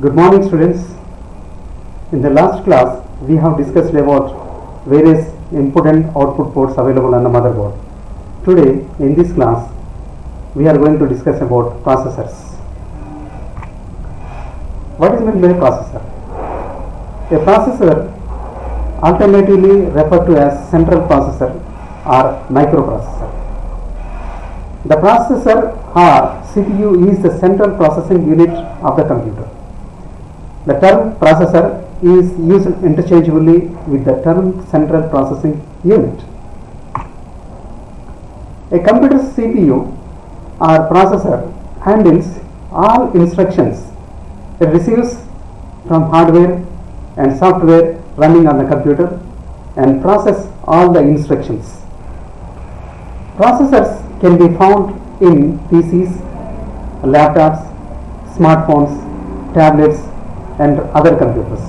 Good morning, students. In the last class, we have discussed about various input and output ports available on the motherboard. Today, in this class, we are going to discuss about processors. What is meant by a processor? A processor, alternatively referred to as central processor or microprocessor. The processor or CPU is the central processing unit of the computer. The term processor is used interchangeably with the term central processing unit. A computer's CPU or processor handles all instructions it receives from hardware and software running on the computer and process all the instructions. Processors can be found in PCs, laptops, smartphones, tablets, and other computers.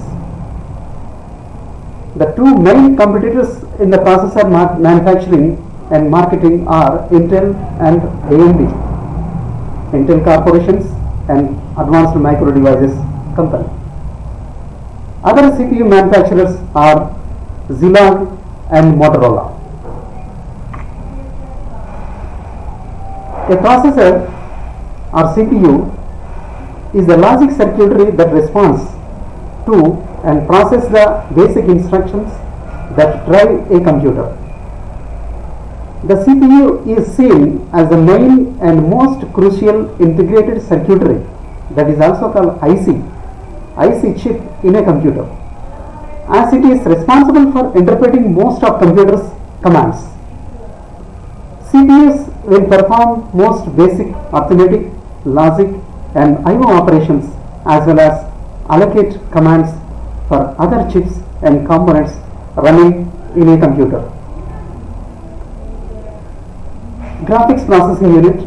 The two main competitors in the processor manufacturing and marketing are Intel and AMD, Intel Corporations and Advanced Micro Devices Company. Other CPU manufacturers are Zilog and Motorola. A processor or CPU is the logic circuitry that responds to and processes the basic instructions that drive a computer. The CPU is seen as the main and most crucial integrated circuitry, that is also called IC chip in a computer, as it is responsible for interpreting most of computers' commands. CPUs will perform most basic arithmetic, logic and I/O operations as well as allocate commands for other chips and components running in a computer. Graphics processing unit.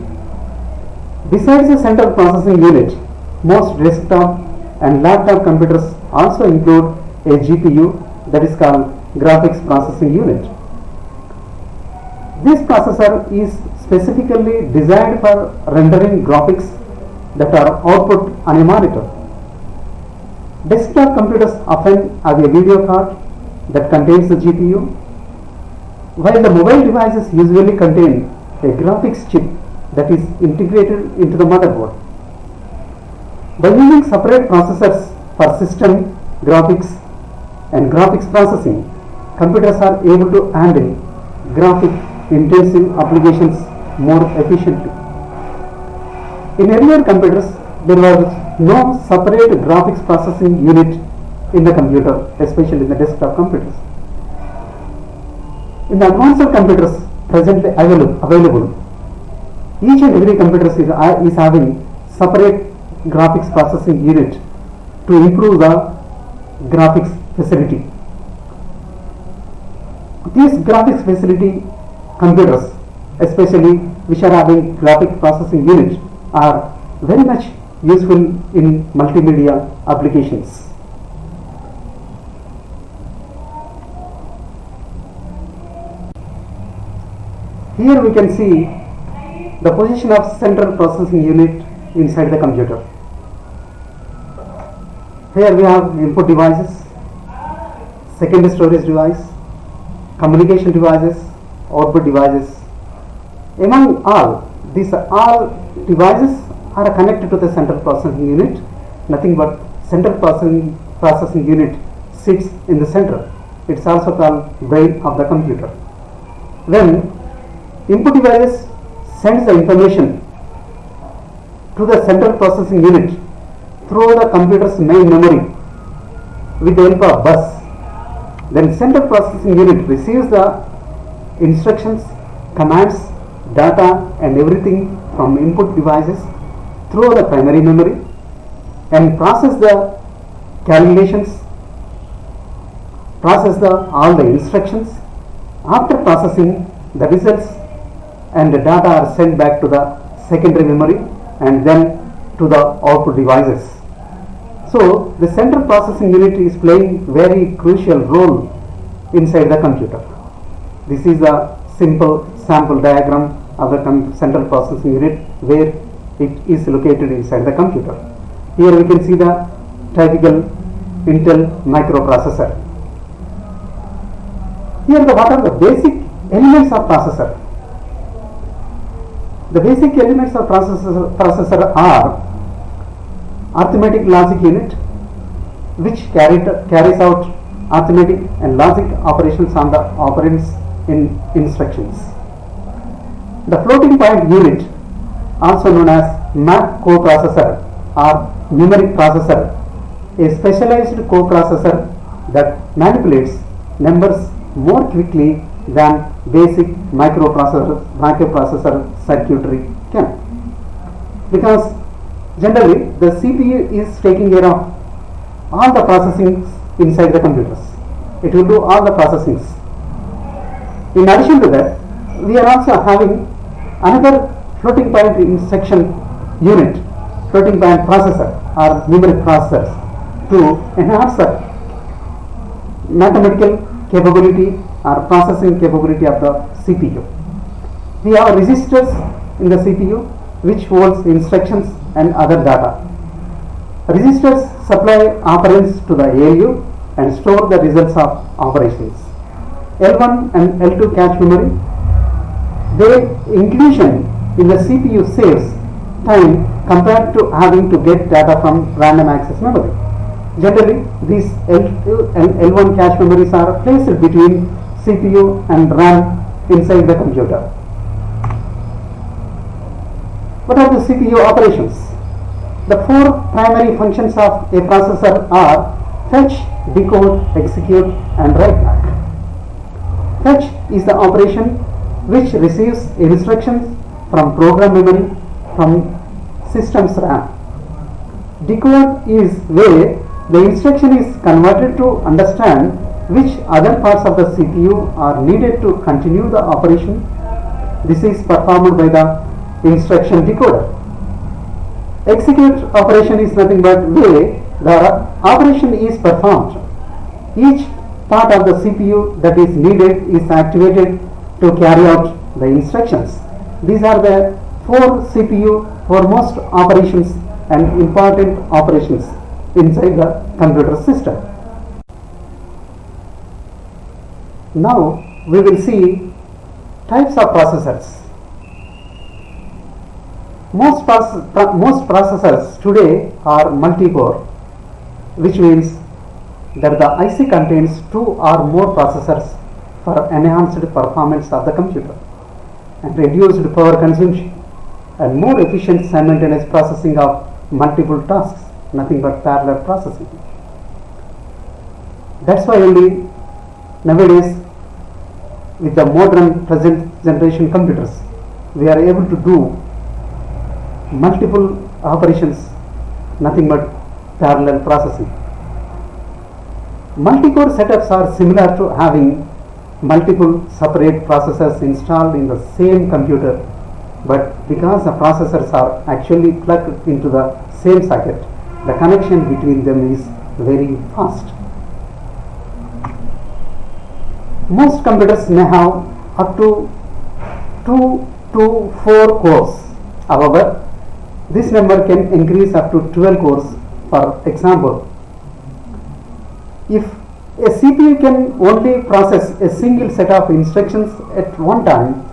Besides the central processing unit, most desktop and laptop computers also include a GPU, that is called graphics processing unit. This processor is specifically designed for rendering graphics that are output on a monitor. Desktop computers often have a video card that contains the GPU, while the mobile devices usually contain a graphics chip that is integrated into the motherboard. By using separate processors for system, graphics and graphics processing, computers are able to handle graphic intensive applications more efficiently. In earlier computers, there was no separate graphics processing unit in the computer, especially in the desktop computers. In the advanced computers presently available, each and every computer is having separate graphics processing unit to improve the graphics facility. These graphics facility computers, especially which are having graphic processing unit, are very much useful in multimedia applications. Here we can see the position of central processing unit inside the computer. Here we have input devices, secondary storage device, communication devices, output devices. Among all, these all devices are connected to the central processing unit. Nothing but central processing unit sits in the center. It's also called brain of the computer. When input devices sends the information to the central processing unit through the computer's main memory with the help of bus, then central processing unit receives the instructions, commands, data and everything from input devices through the primary memory and process the calculations, process all the instructions. After processing, the results and the data are sent back to the secondary memory and then to the output devices. So the central processing unit is playing very crucial role inside the computer. This is a simple sample diagram of the central processing unit where it is located inside the computer. Here we can see the typical Intel microprocessor. Here what are the basic elements of processor? The basic elements of processor are arithmetic logic unit, which carries out arithmetic and logic operations on the operands in instructions. The floating point unit, also known as map coprocessor or numeric processor, a specialized coprocessor that manipulates numbers more quickly than basic microprocessor circuitry can. Because generally the CPU is taking care of all the processing inside the computers. It will do all the processings. In addition to that, we are also having another floating point instruction unit, floating point processor or numeric processors, to enhance the mathematical capability or processing capability of the CPU. We have registers in the CPU which holds instructions and other data. Registers supply operands to the ALU and store the results of operations. L1 and L2 cache memory, their inclusion in the CPU saves time compared to having to get data from random access memory. Generally, these L2 and L1 cache memories are placed between CPU and RAM inside the computer. What are the CPU operations? The four primary functions of a processor are fetch, decode, execute and write back. Fetch is the operation which receives instructions from program memory from system's RAM. Decode is where the instruction is converted to understand which other parts of the CPU are needed to continue the operation. This is performed by the instruction decoder. Execute operation is nothing but where the operation is performed. Each part of the CPU that is needed is activated to carry out the instructions. These are the four CPU foremost operations and important operations inside the computer system. Now we will see types of processors. Most processors today are multi-core, which means that the IC contains two or more processors for enhanced performance of the computer and reduced power consumption and more efficient simultaneous processing of multiple tasks, nothing but parallel processing. That's why only nowadays with the modern present generation computers we are able to do multiple operations, nothing but parallel processing. Multi-core setups are similar to having multiple separate processors installed in the same computer, but because the processors are actually plugged into the same socket, the connection between them is very fast. Most computers may have up to 2 to 4 cores. However, this number can increase up to 12 cores. For example, if a CPU can only process a single set of instructions at one time,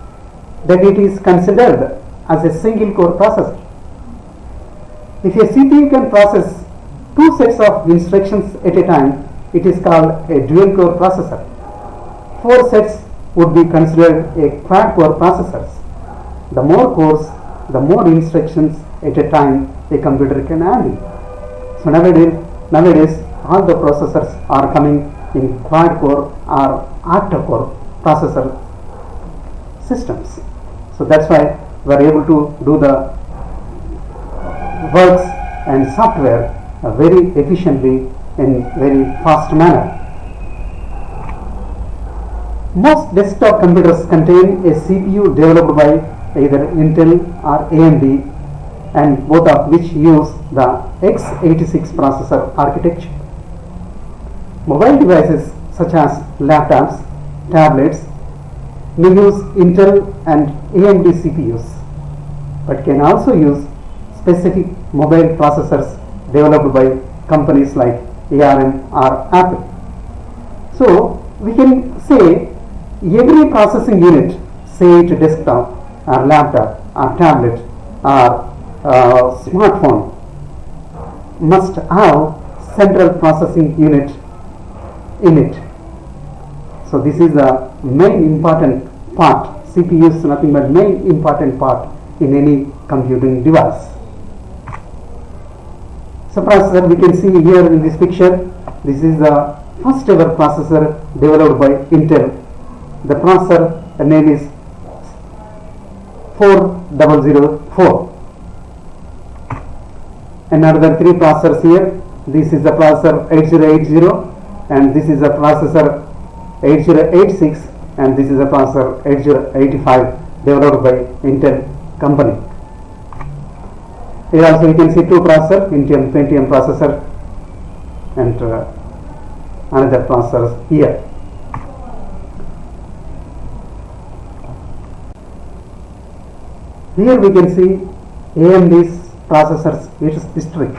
then it is considered as a single core processor. If a CPU can process two sets of instructions at a time, it is called a dual core processor. 4 sets would be considered a quad core processors. The more cores, the more instructions at a time a computer can handle. So nowadays all the processors are coming in quad core or octa core processor systems. So that's why we are able to do the works and software very efficiently in very fast manner. Most desktop computers contain a CPU developed by either Intel or AMD, and both of which use the x86 processor architecture. Mobile devices such as laptops, tablets may use Intel and AMD CPUs, but can also use specific mobile processors developed by companies like ARM or Apple. So we can say every processing unit, say it desktop or laptop or tablet or smartphone, must have central processing unit in it. So this is the main important part. CPU is nothing but main important part in any computing device. So processor, we can see here in this picture, this is the first ever processor developed by Intel. The processor name is 4004. Another three processors here. This is the processor 8080 and this is the processor 8086 and this is the processor 8085 developed by Intel company. Here also you can see two processors, Intel Pentium processor and another processor here. Here we can see AMD's processors, its history.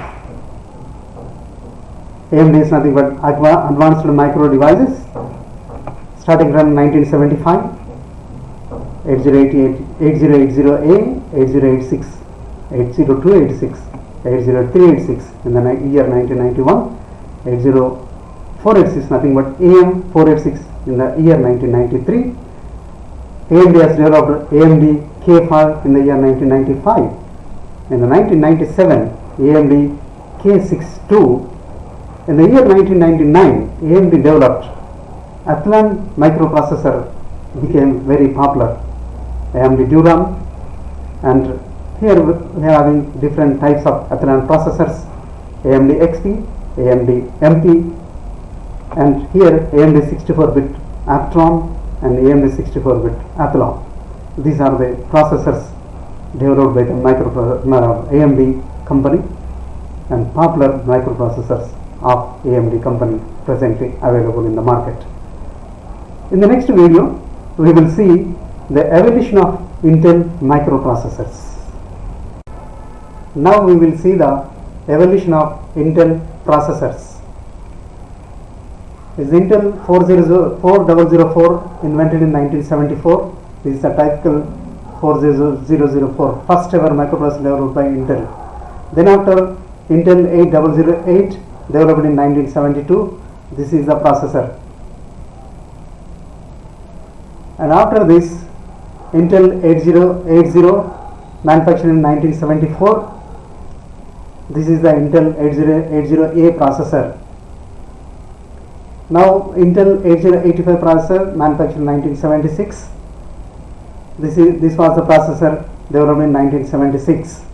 AMD is nothing but advanced micro devices starting from 1975, 8080A, 8086, 80286, 80386 in the year 1991, 80486 nothing but AM486 in the year 1993. AMD has developed AMD K5 in the year 1995. In the 1997, AMD K62. In the year 1999, AMD developed Athlon microprocessor, became very popular, AMD Durham, and here we are having different types of Athlon processors, AMD XP, AMD MP, and here AMD 64-bit Aptron and AMD 64-bit Athlon. These are the processors developed by the AMD company and popular microprocessors of AMD company presently available in the market. In the next video, we will see the evolution of Intel microprocessors. Now we will see the evolution of Intel processors. Is Intel 4004 invented in 1974. This is a typical 40004, first ever microprocessor developed by Intel. Then after Intel 8008 developed in 1972. This is the processor. And after this, Intel 8080 manufactured in 1974. This is the Intel 8080A processor. Now Intel 8085 processor manufactured in 1976. This was the processor developed in 1976.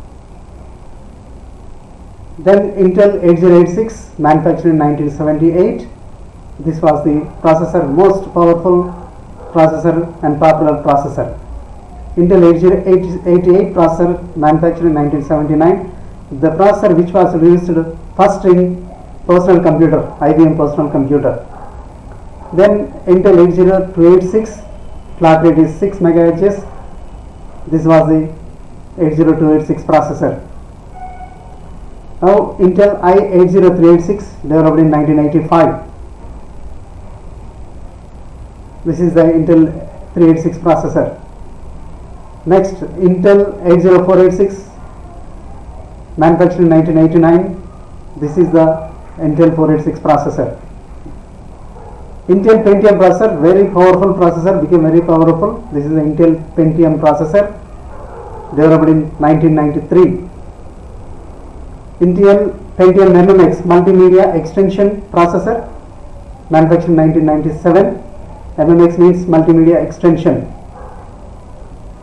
Then Intel 8086 manufactured in 1978. This was the processor, most powerful processor and popular processor. Intel 8088 processor manufactured in 1979. The processor which was released first in personal computer, IBM personal computer. Then Intel 80286, clock rate is 6 MHz. This was the 80286 processor. Now Intel i80386 developed in 1985. This is the Intel 386 processor. Next, Intel 80486 manufactured in 1989. This is the Intel 486 processor. Intel Pentium processor, very powerful processor, became very powerful. This is the Intel Pentium processor developed in 1993. Intel Pentium MMX multimedia extension processor manufactured in 1997. MMX means multimedia extension.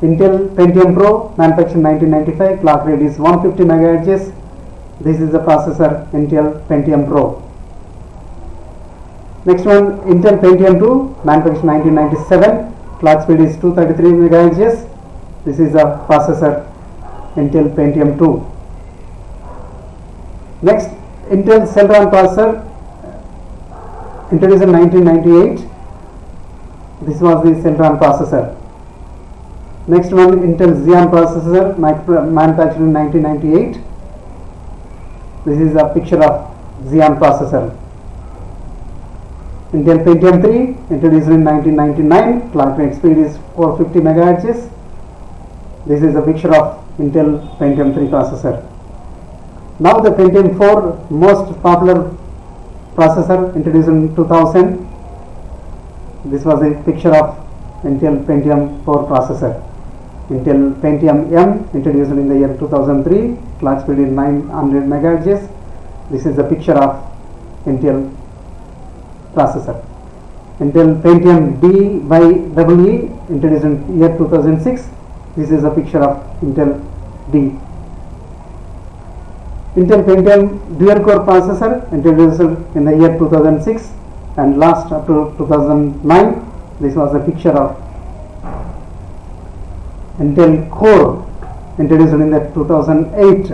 Intel Pentium Pro manufactured in 1995. Clock rate is 150 MHz. This is the processor Intel Pentium Pro. Next one, Intel Pentium 2 manufactured in 1997. Clock speed is 233 MHz. This is the processor Intel Pentium 2. Next, Intel Celeron processor introduced in 1998. This was the Celeron processor. Next one, Intel Xeon processor manufactured in 1998. This is a picture of Xeon processor. Intel Pentium 3 introduced in 1999, clock rate speed is 450 MHz. This is a picture of Intel Pentium 3 processor. Now the Pentium 4 most popular processor introduced in 2000. This was a picture of Intel Pentium 4 processor. Intel Pentium M introduced in the year 2003, clock speed is 900 MHz. This is a picture of Intel processor. Intel Pentium DYEE introduced in year 2006. This is a picture of Intel D. Intel Pentium dual core processor introduced in the year 2006 and last up to 2009. This was a picture of Intel Core introduced in the 2008.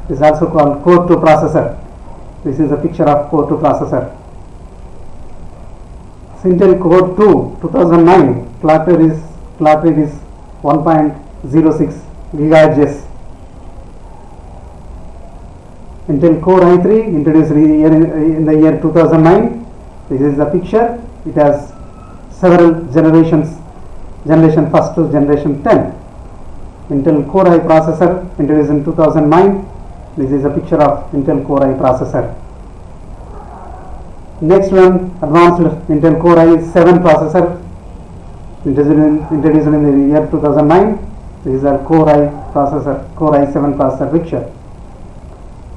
This is also called Core 2 processor. This is a picture of Core 2 processor. Intel Core 2 2009 clock rate is 1.06 GHz. Intel Core i3 introduced in the year 2009. This is the picture. It has several generations, generation first to generation 10. Intel Core i processor introduced in 2009. This is a picture of Intel Core i processor. Next one, advanced Intel Core i7 processor introduced in the year 2009. This is a Core i processor, Core i7 processor picture.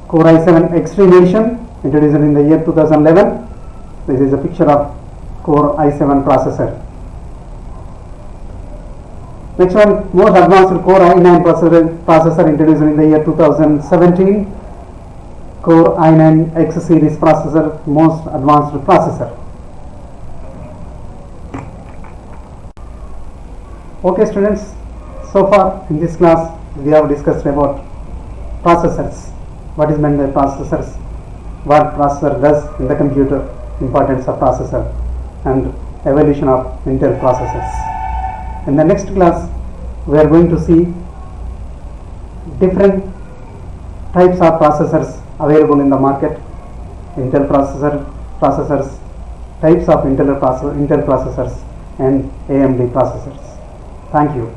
Core i7 Extreme Edition introduced in the year 2011. This is a picture of Core i7 processor. Next one, most advanced Core i9 processor introduced in the year 2017. Core i9 X series processor, most advanced processor. Okay students, so far in this class we have discussed about processors. What is meant by processors, what processor does in the computer, importance of processor, and evolution of Intel processors. In the next class we are going to see different types of processors available in the market, Intel processors, types of Intel processors and AMD processors. Thank you.